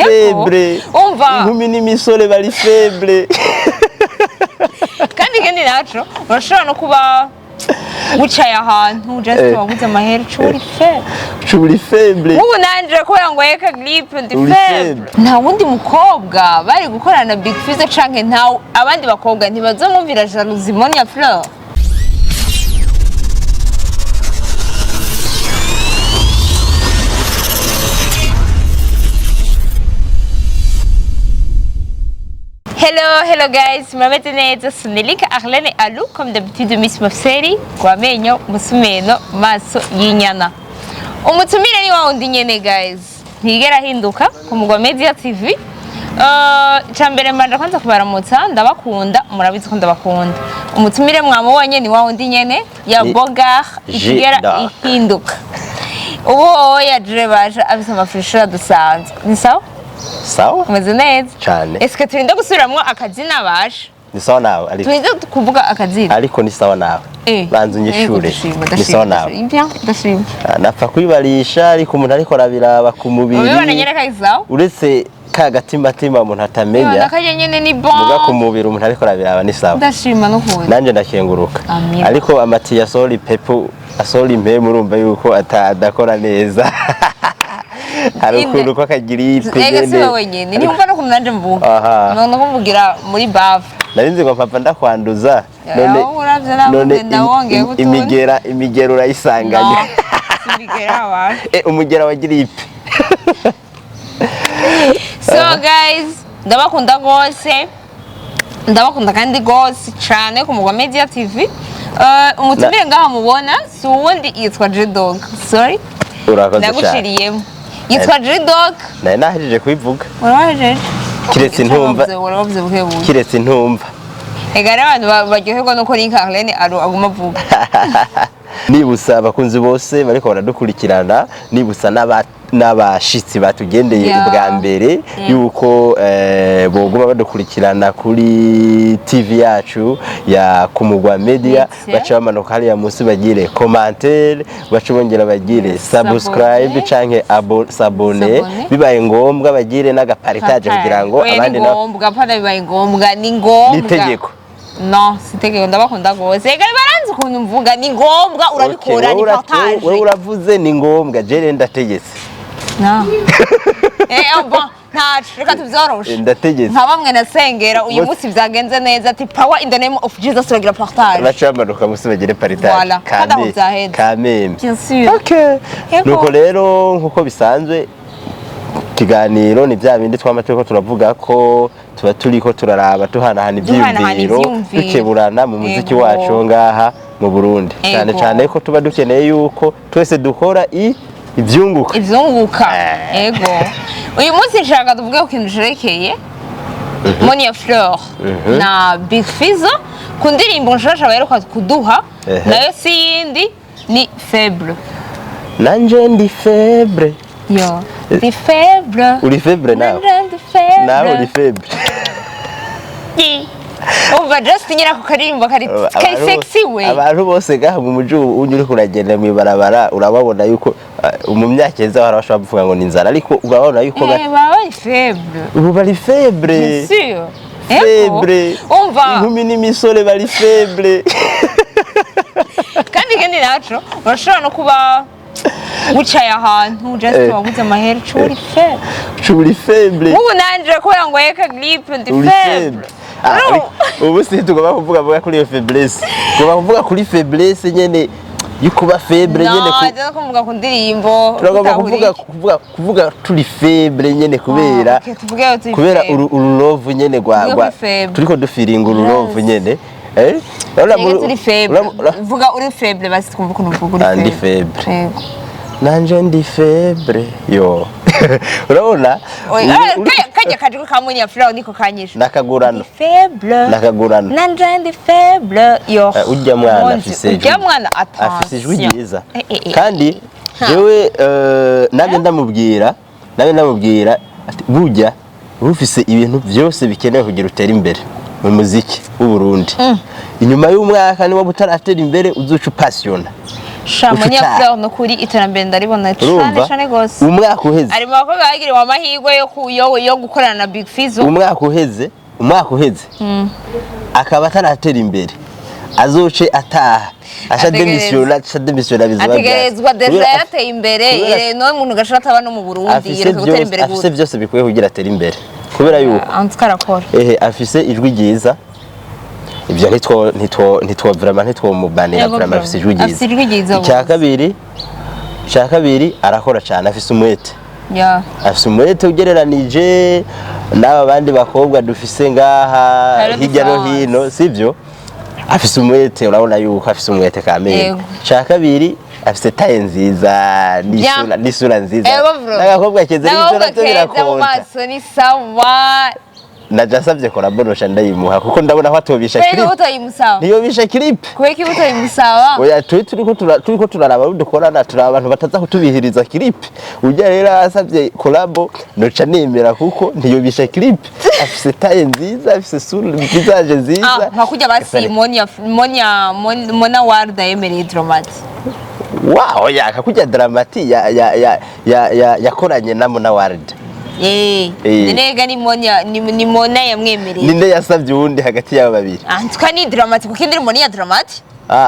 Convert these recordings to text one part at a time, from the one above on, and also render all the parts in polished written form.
faible umva inkumi n'imisore bari faible kandi naco urashobora no kuba wicaye ahantu just wabuze amahera curi faible ubu nanje kubera ngo yeka grippe ndi faible nta wundi mukobwa bari gukorana big fizzo canke nta abandi bakobwa ntibazomumvira jalousie Monia fleur. Hello guys, murabete neza suni Lynca Arlene Alu comme d'habitude Miss Mafseri kwa menyo musumeno maso y'inyana. Umutumire ni wawundi nyene guys. Ntigera hinduka ku Mugwa Media TV. Cambere mbanda kwanza kubaramutsa ndabakunda murabizi ko ndabakunda. Umutumire mwamubonye ni wawundi nyene ya Bogar itigera ihinduka. Ubu yaje baje afise amafreshera dusanzwe. Ni sawa? Sawa? Umeze neza cyane. Eske turinda gusubiramwo akazina baje? Ni sawa nawe ariko. Turinda kuvuga akazina. Ariko ni sawa nawe. Banzu nyishure. Ni sawa nawe. Ibya ndashimye. Napfa kwibarisha ariko umuntu ariko arabiraba ku mubiri. Ubibona nyereka izaho? Uretse ka gatima umuntu atamenya. Nakaje nyene ni bon. Muga ku mubiri umuntu ariko arabiraba ni sawa. Ndashima no kuza. Nanje ndakenguruka. Ariko amati ya soli pepo asoli impemu urumva yuko adakora neza. Hari ukuntu ko kagiripe nyene. Ega siwe wenyene. Ni umva no kunanje mvuga. None kuvugira muri bava. Narinzi ngo papa ndakwanduza. None imigera urayisanganye. Imigera wa. Umugera wa gripe. So guys, ndabakunda gose. Ndabakunda kandi gose cyane ku Mugwa Media TV. Umutumire ngaha mubona si uwundi yitwa J-Dog. Sorry. Urakoze cyane. Nagushiriyemo. Yitwa J-Dog. Nahejeje kubivuga. Urahejeje. Kiretse intumva. Uravuze bukebuke. Kiretse intumva. Egara abantu baryoherwa no kuri Lynca Arlene aguma avuga. Nibusa abakunzi bose bariko baradukurikirana, nibusa n'abashitsi batugendeye ubwa mbere yuko boguma badukurikirana kuri TV yacu ya ku Mugwa Media, baca bamanuka hariya munsi bagire commentaire, baca bongera bagire subscribe canke s'abonner, bibaye ngombwa bagire n'agapartage kugira ngo abandi ngombwa bibaye ngombwa ni ngombwa. Nitegeko. No, sitegeko ndabakunda gose. Ega baranzi ukuntu mvuga ni ngombwa urabikora ni partage. Wewe uravuze ni ngombwa je ndategetse. No. Bon, reka tuvyoroshe. Ndategetse. Nka bamwe nasengera uyu munsi vyagenze neza ati power in the name of Jesus turagira partage. Bacamanuka musi bagire partage. Voilà. Kameme. Bien sûr. Okay. Nuko rero nkuko bisanzwe kiganiro ni bya bindi twamateko turavuga ko tuba turiko turaraba tuhanahana ivyiyumviro dukeburana mu muziki wacu ngaha mu Burundi. Cyane ko tuba dukeneye yuko twese dukora ivyunguka. Ego. Uyu munsi nshaka tuvuge ku kintu cerekeye Monia fleur na Big Fizzo ku ndirimbo nshasha baheruka kuduha nayo si yindi ni faible. Nanje ndi faible. Yo, ndi faible. Uri faible nawe? Nawe uri faible. Uva just nyira ku karimbo kari sexy we. Abantu bose gaha mu muji unyuri kuragenda mu barabara urababona yuko mu myakeza barashobora kuvuga ngo ni inzara ariko urabona yuko baba faible. Ubu bari faible. Sûr. Faible. Umva. Inkumi n'imisore bari faible. Kandi naco urashobora no kuba wicaye ahantu just wabuze amahera curi faible. Ubu nanje kubera ngo yeka grippe ndi faible. Ubu si tugomba kuvuga kuri faiblesse. Tugomba kuvuga kuri faiblesse nyene yukuba faible nyene no kuvuga ku ndirimbo. Tugomba kuvuga turi faible nyene kubera urulove nyene gwa turiko dufiringa urulove nyene. Uri faible. Vuga uri faible basi twumva ukuntu uvuga uri faible. Nanje ndi faible. Yo. Urabona? Kajya kaje ka Monia fleur niko kanyisha. Nakagurana. Faible. Nakagurana. Nanje ndi faible. Yo. Ujya mwana afise. Ujya mwana afise ijwi ryiza. Kandi jewe nanje ndamubwira ati burya ufise ibintu byose bikenewe kugira utera imbere mu muziki w'u Burundi. Inyuma y'umwaka niwo butaratera imbere uzuca passion. Monia fleur no kuri iterambere ndaribona cyane gose umwaka uheze ari bakobwa bagiriwe amahirwe yo gukorana na Big Fizzo umwaka uheze akaba ataratera imbere azoce ataha asha demisiona bizaba ategerezwa deja yateye imbere no umuntu gashaka ataba no mu Burundi yereka gutera imbere afise byose bikwiye kugira atera imbere kubera yuko antikarakora afise ijwi ryiza ibyo ntitwo vraiment ntitwomubanira vraiment afise ijwi ryiza icya kabiri arakora cyane afise umwete afise umwete ugereranije n'aba bandi bakobwa dufise ngaha hirya no hino sibyo afise umwete urabona yuko afise umwete kamere icya kabiri afise taye nziza n'isura nziza n'agakobwa keza n'isura birakonta ni sawa najasavye korabonosha ndayimuha kuko ndabona ko atobisha clip ntiyobisha clip kweki butoyimusaba oya turiko turaraba dukorana turaba abantu bataza kutubihiriza clip ujya rero asavye collabo noca nemera kuko ntiyobisha clip afise taye nziza afise sura visage nziza nkakurya basi Monia Warda yemereye Dramati wow yakakurya Dramati yakoranye na Monia Warda nega ni Monia yamwemereye ninde yasavye uwundi hagati y'abo babiri tuka ni Dramati kuko indiri Monia Dramati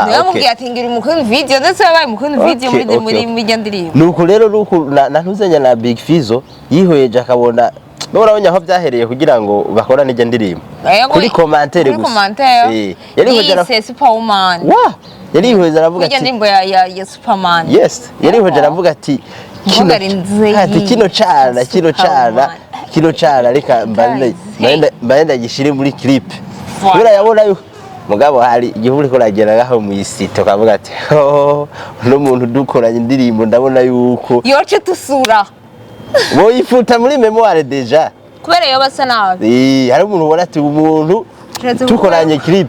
niwe mubwiye ati ngira umukuru video ndetse yabaye umukuru video muri ndirimbo nuko rero ntuzenya na Big Fizzo yihoyeje akabona urabonye aho byahereye kugira ngo bakorane ijya ndirimbo kuri commentaire gusa yari Superwoman yarihoje aravuga ati ndirimbo ya Superman yarihoje aravuga ati kino cana reka mbaenda gishire muri clip kubera yabona yuko mugabo hari igihuri ko ragera gaho mu isito kavuga ati no muntu dukoranye indirimbo ndabona yuko yoce tusura boyifuta muri memoire deja kubera yo basa nabi hari umuntu ubona ati umuntu tukoranye clip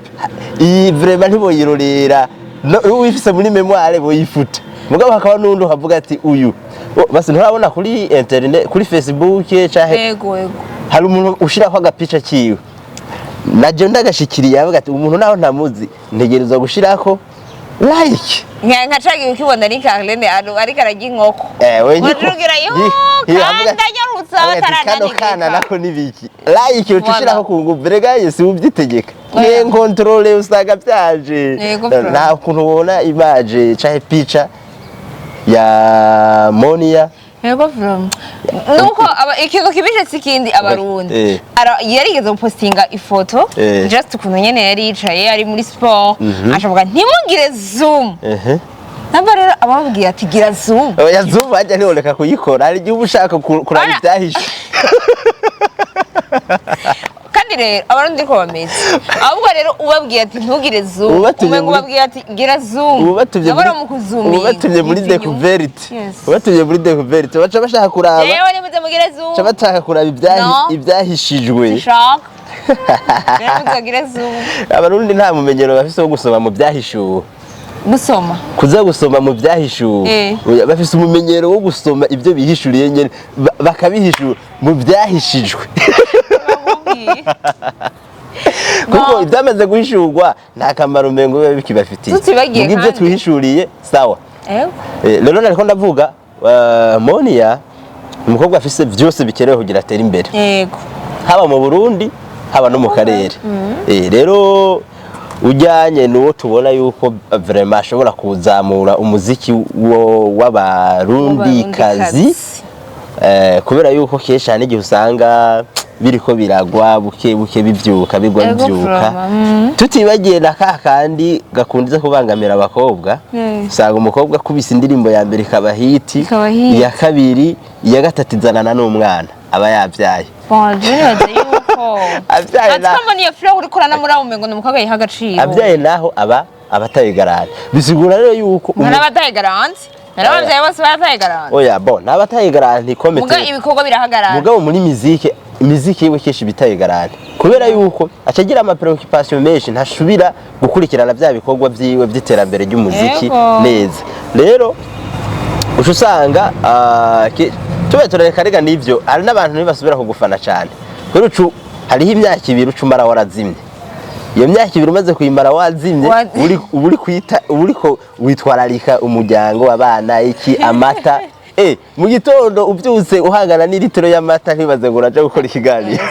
iyi vraiment ntiboyirorera wifise muri memoire boyifuta mugabo hakaba nundi havuga ati uyu basi nturabona kuri internet kuri Facebook cahe hari umuntu ushira ko agapica kiwe naje ndagashikiriye avuga ati umuntu naho ntamuzi ntegerezwa gushirako like nkacagiye ukibona Lynca Arlene ariko aragiye inkoko wajugira ndanyarutsa batarananiye kana nako nibiki like ucishirako kungubere gaye si ubyitegeka ne controle usaga byaje nta kuntu ubona image cahe pica ya Monia nuko ikintu kibije sikindi abarundi yarigeze gupostinga ifoto just ukuntu nyene yari yicaye ari muri sport ashavuga ntimugire zoom namba rero ababwiye ati gira zoom oya zoom ajya ntiboleka kuyikora ari gihe ushaka kuraba ibyahishe kandi rero abarundi ko bameze ahubwo rero ubabwiye ati ntugire zoom umengo ubabwiye ati gira zoom ubatumye mu kuzoominga ubatumye muri découverte baca bashaka kuraba yewe nimuze mugire zoom baca bataka kuraba ibyahishijwe shaka rero muzagire zoom abarundi nta mumenyero bafise wo gusoma mu byahishuwe kuza gusoma mu byahishuwe bafise umumenyero wo gusoma ibyo bihishuriye nyene bakabihishura mu byahishijwe kuko ibyamaze guhishurwa nta kamaro mengo biba bikibafitiye ibyo twihishuriye sawa rero nariko ndavuga Monia umukobwa afise byose bikenewe kugira atera imbere haba mu Burundi haba no mu karere rero ujyanye n'uwo tubona yuko vraiment ashobora kuzamura umuziki w'abarundi kazi kubera yuko kesha n'igihe usanga biriko biragwa buke bivyuka bigwa bivyuka tutibagiye na kakandi gakundize kubangamira abakobwa usanga umukobwa kubisa indirimbo ya mbere ikaba hiti iya kabiri iya gatatu izanana n'umwana aba yavyaye abyaye naho aba abataye garante bisigura rero yuko abataye garante narabavyaye bose bataye garante oya bon nabataye garante komete muga ibikorwa birahagarara mugabo muri muziki yewe keshi bitaye garante kubera yuko acagira ama preoccupation menshi ntashubira gukurikirana bya bikorwa byiwe by'iterambere ry'umuziki neza rero usanga tube turareka rega nivyo ari n'abantu ntibasubira kugufana cyane rero hariho imyaka ibiri ucumara warazimye iyo myaka ibiri umaze kuyimara wazimye uriko witwararika umuryango abana iki amata mu gitondo ubyutse uhangana n'ilitiro y'amata ntibaze ngo uraje gukora ikiganiro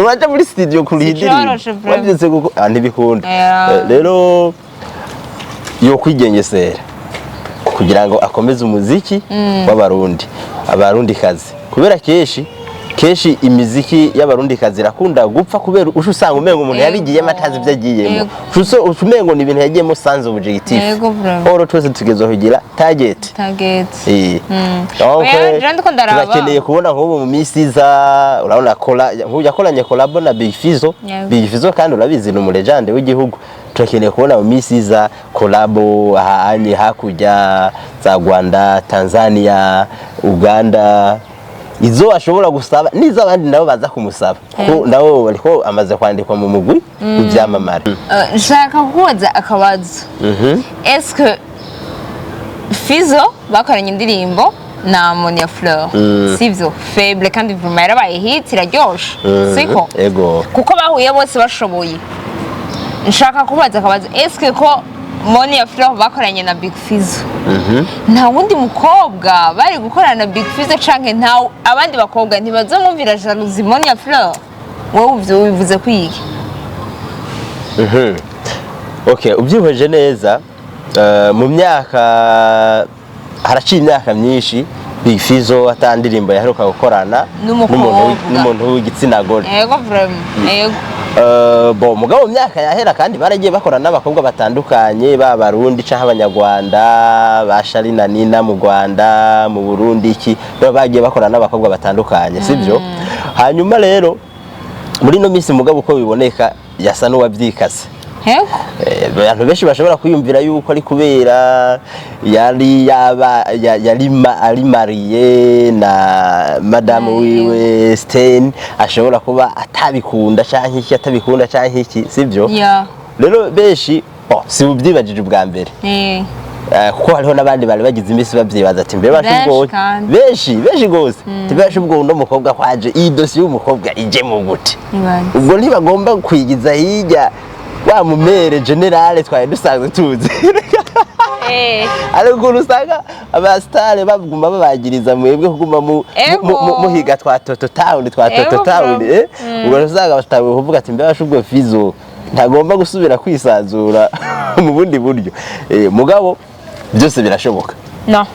uraje muri studio kurihidira wabyutse ntibikunda rero yo kwigengesera kugira ngo akomeze umuziki w'abarundi abarundi kazi kubera keshi imiziki y'abarundi kazi irakunda gupfa kubera usanga umengo umuntu yabigiyemo atazi ibyo agiyemo umengo ni ibintu yagiyemo sans objectif oro twese tugezo kugira target turakeneye kubona nk'ubu mu minsi iza urabona yakoranye collab na Big Fizzo kandi urabizi ni umulegende w'igihugu turakeneye kubona mu minsi iza collab ahanye hakurya za Rwanda Tanzania Uganda izo ashobora gusaba nizo abandi nabo baza kumusaba ko nabo bariko amaze kwandikwa mu mugwi w'ivyamamare nshaka kubaza akabazo est-ce que Fizzo bakoranye indirimbo na Monia fleur sivyo faible kandi vraiment yarabaye hit iraryoshe siko ego kuko bahuye bose bashoboye nshaka kubaza akabazo est-ce que ko Monia fleur bakoranye na Big Fizzo nta wundi mukobwa bari gukorana na Big Fizzo canke nta abandi bakobwa ntibazomumvira jalousie Monia fleur wowe uvyo bivuze kwiki okay ubyihweje neza mu myaka haraciye imyaka myinshi Big Fizzo atandirimbo yaheruka gukorana n'umuntu w'igitsina gore yego vraiment yego bo mugabo myaka yahera kandi baragiye bakorana n'abakobwa batandukanye b'abarundi canke abanyarwanda ba Arlene na Nina mu Rwanda mu Burundi iki bagiye bakorana n'abakobwa batandukanye sivyo hanyuma rero muri no minsi mugabo uko biboneka yasa n'uwavyikase abantu benshi bashobora kwiyumvira yuko ari kubera ari mariye na madame wiwe Stein ashobora kuba atabikunda canke iki atabikunda canke iki sivyo rero benshi si ubyibajije ubwa mbere kuko hariho n'abandi bari bagize imisi bavyibaza ati mbere bashubwo benshi gose tibashe ubwo uno mukobwa kwaje iyi dossier y'umukobwa ije mu gute ubwo ntibagomba kwigiza hirya wa mumere generale twaye dusanzwe tuzi ariko usanga abastare baguma babagiriza mwebwe kuguma muhiga twa Toto Town ubwo usanga batawe kuvuga ati mbe bashubwo Fizzo ntagomba gusubira kwisanzura mu bundi buryo mugabo byose birashoboka no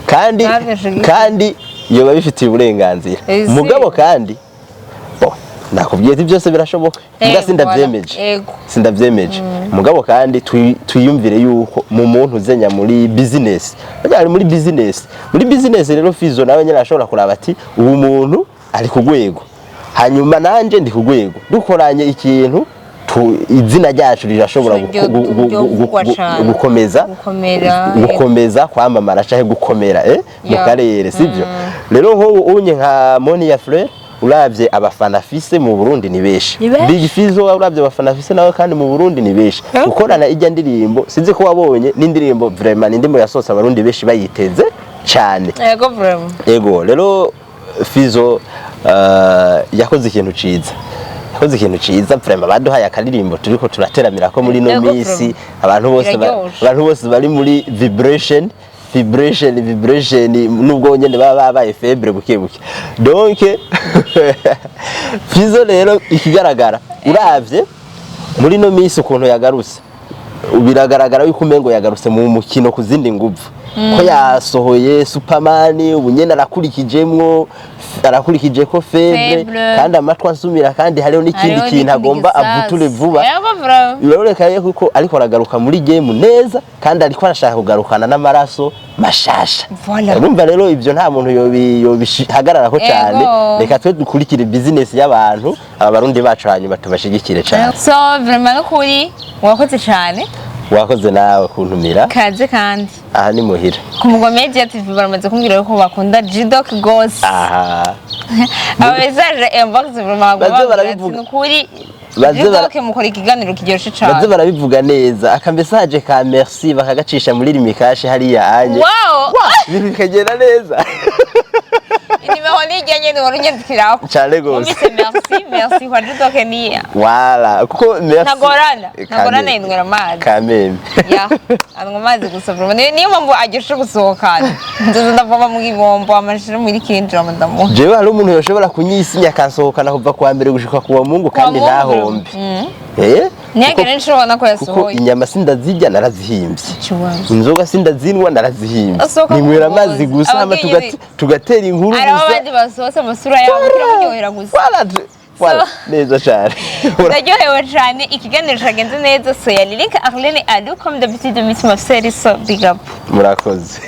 kandi iyo babifitiye uburenganzira mugabo kandi nakubwiye ati byose birashoboka sindavyemeje mugabo kandi tuyumvire yuko mu muntu uzenya muri business bari muri business rero Fizzo nawe nyine ashobora kuraba ati ubu muntu ari kugwego hanyuma nanje ndi kugwego dukoranye ikintu izina ryacu rirashobora gukomeza kwamamara canke gukomera mu karere sivyo rero nko unye nka Monia fleur uravye abafana afise mu Burundi ni beshi Big Fizzo uravye abafana afise nawe kandi mu Burundi ni beshi gukorana ijya ndirimbo sinzi ko wabonye n'indirimbo vraiment n'indimo yasohotse abarundi beshi bayiteze cyane yego vraiment yego rero Fizzo yakoze ikintu ciza vraiment baduhaye akaririmbo turiko turateramira ko muri no misi abantu bose bari muri vibration nubwo nyene babaye faible buke donc Fizzo rero ikigaragara uravye muri no misi ukuntu yagarutse biragaragara yuko umengo yagarutse mu mukino kuzindi nguvu ko yasohoye Superman ubunyene arakurikije ko faible kandi amatwa nsumira kandi hariho n'ikindi kintu agomba avuture vuba biraboneka kuko ariko aragaruka muri game neza kandi ariko arashaka kugarukana n'amaraso mashasha urumva rero ibyo nta muntu yobihagararako cyane reka twe dukurikire business y'abantu abarundi bacu hanyuma tubashigikire cyane so vraiment ukuri wakoze cyane wakoze nawe kuntumira kaze kandi aha ni muhira ku Mugwa Media TV baramaze kumbwira yuko bakunda G-Doc gose abezaje inbox vraiment barabivuga ukuri G-Doc mukora ikiganiro kiryoshe cyane baze barabivuga neza aka message ka merci bakagacisha muri limikashi hariya anye wow bikagenda neza nimero nijyanye ni warunyandikiraho cyane gose merci kwa dutoke niya wala kuko merci nagorana indwara amazi kameme ya anwa amazi gusovera niyo mpamvu agishe gusohokana nzoza ndavoma mu gibombo amashira muri kinjira madamu jewe hari umuntu yoshobora kunyisinya kansohokana kuva kwa mbere gushika kuwa Mungu kandi ntahombe Nyagere nshobora ko yasohoye kuko inyama sindazirya narazihimbye inzoga sindazinwa narazihimbye Asohoka ninywera amazi gusa hama tugatera inkuru gusa araba bandi basohotse amasura yabo kiraryohera gusa wala neza cyane ndaryohewe cyane ikiganiro cyagenze neza so ya Lynca Arlene Alou comme d'habitude Miss Mafseri so big up murakoze